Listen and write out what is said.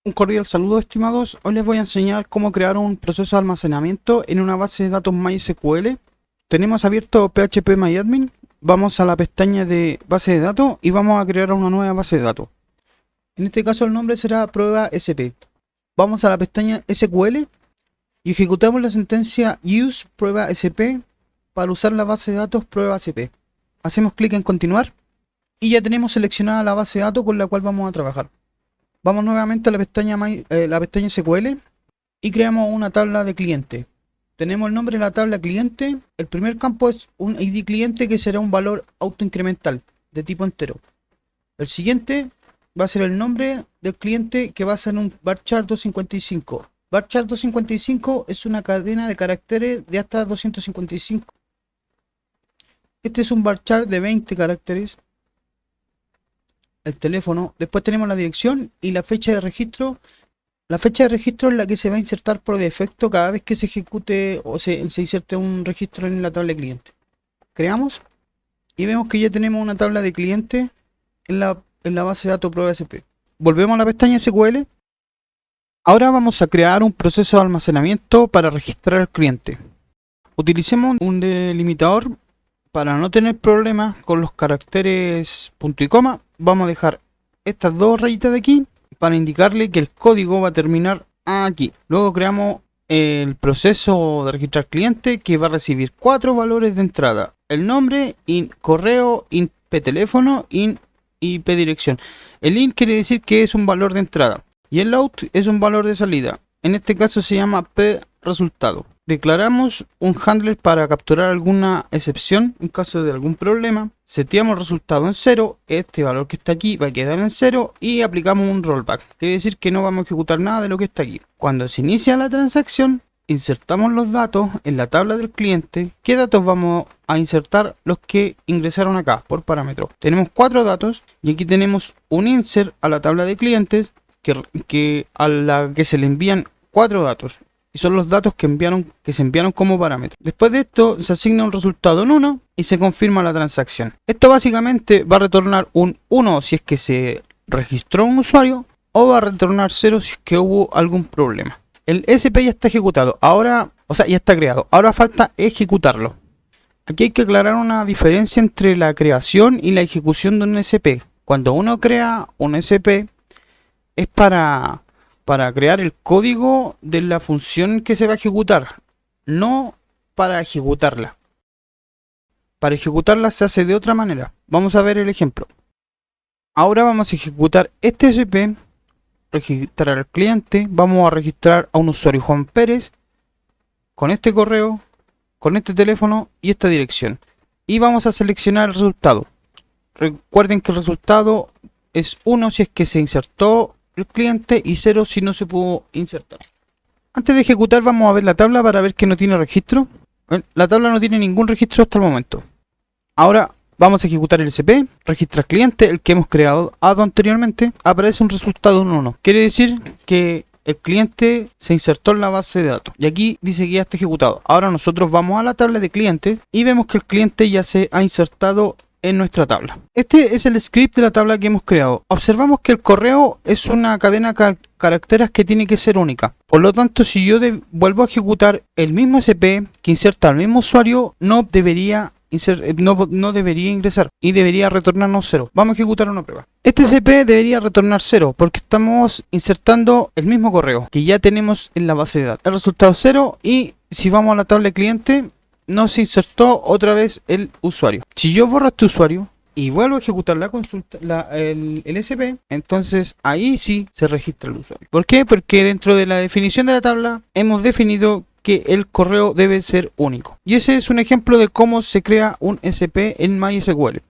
Un cordial saludo, estimados. Hoy les voy a enseñar cómo crear un proceso de almacenamiento en una base de datos MySQL. Tenemos abierto phpMyAdmin. Vamos a la pestaña de base de datos y vamos a crear una nueva base de datos. En este caso el nombre será prueba SP. Vamos a la pestaña SQL y ejecutamos la sentencia use prueba SP para usar la base de datos prueba SP. Hacemos clic en continuar y ya tenemos seleccionada la base de datos con la cual vamos a trabajar. Vamos nuevamente a la pestaña SQL y creamos una tabla de cliente. Tenemos el nombre de la tabla cliente. El primer campo es un ID cliente que será un valor autoincremental de tipo entero. El siguiente va a ser el nombre del cliente que va a ser un varchar 255. Varchar 255 es una cadena de caracteres de hasta 255. Este es un varchar de 20 caracteres. El teléfono, después tenemos la dirección y la fecha de registro. La fecha de registro es la que se va a insertar por defecto cada vez que se ejecute o se inserte un registro en la tabla de cliente. Creamos y vemos que ya tenemos una tabla de cliente en la base de datos prueba SP. Volvemos a la pestaña SQL. Ahora vamos a crear un proceso de almacenamiento para registrar al cliente. Utilicemos un delimitador para no tener problemas con los caracteres punto y coma. Vamos a dejar estas dos rayitas de aquí para indicarle que el código va a terminar aquí. Luego creamos el proceso de registrar cliente que va a recibir 4 valores de entrada: el nombre, correo, teléfono, IP dirección. El int quiere decir que es un valor de entrada y el out es un valor de salida. En este caso se llama p resultado. Declaramos un handler para capturar alguna excepción en caso de algún problema. Seteamos el resultado en 0. Este valor que está aquí va a quedar en 0 y aplicamos un rollback. Quiere decir que no vamos a ejecutar nada de lo que está aquí. Cuando se inicia la transacción, insertamos los datos en la tabla del cliente. ¿Qué datos vamos a insertar? Los que ingresaron acá por parámetro. Tenemos 4 datos y aquí tenemos un insert a la tabla de clientes a la que se le envían 4 datos. Y son los datos que se enviaron como parámetro. Después de esto se asigna un resultado en 1 y se confirma la transacción. Esto básicamente va a retornar un 1 si es que se registró un usuario, o va a retornar 0 si es que hubo algún problema. El SP ya está ejecutado, ya está creado. Ahora falta ejecutarlo. Aquí hay que aclarar una diferencia entre la creación y la ejecución de un SP. Cuando uno crea un SP es para crear el código de la función que se va a ejecutar, no para ejecutarla. Para ejecutarla se hace de otra manera. Vamos a ver el ejemplo. Ahora vamos a ejecutar este SP, registrar al cliente, vamos a registrar a un usuario Juan Pérez, con este correo, con este teléfono y esta dirección. Y vamos a seleccionar el resultado. Recuerden que el resultado es 1 si es que se insertó el cliente y 0 si no se pudo insertar. Antes de ejecutar vamos a ver la tabla para ver que no tiene registro. La tabla no tiene ningún registro hasta el momento. Ahora vamos a ejecutar el SP, registrar cliente, el que hemos creado anteriormente. Aparece un resultado en 1. Quiere decir que el cliente se insertó en la base de datos. Y aquí dice que ya está ejecutado. Ahora nosotros vamos a la tabla de clientes y vemos que el cliente ya se ha insertado en nuestra tabla. Este es el script de la tabla que hemos creado. Observamos que el correo es una cadena de caracteres que tiene que ser única. Por lo tanto, si yo vuelvo a ejecutar el mismo SP que inserta al mismo usuario, no debería ingresar y debería retornarnos 0. Vamos a ejecutar una prueba. Este SP debería retornar 0 porque estamos insertando el mismo correo que ya tenemos en la base de datos. El resultado es 0 y si vamos a la tabla de cliente, no se insertó otra vez el usuario. Si yo borro este usuario y vuelvo a ejecutar la consulta, el SP, entonces ahí sí se registra el usuario. ¿Por qué? Porque dentro de la definición de la tabla hemos definido que el correo debe ser único. Y ese es un ejemplo de cómo se crea un SP en MySQL.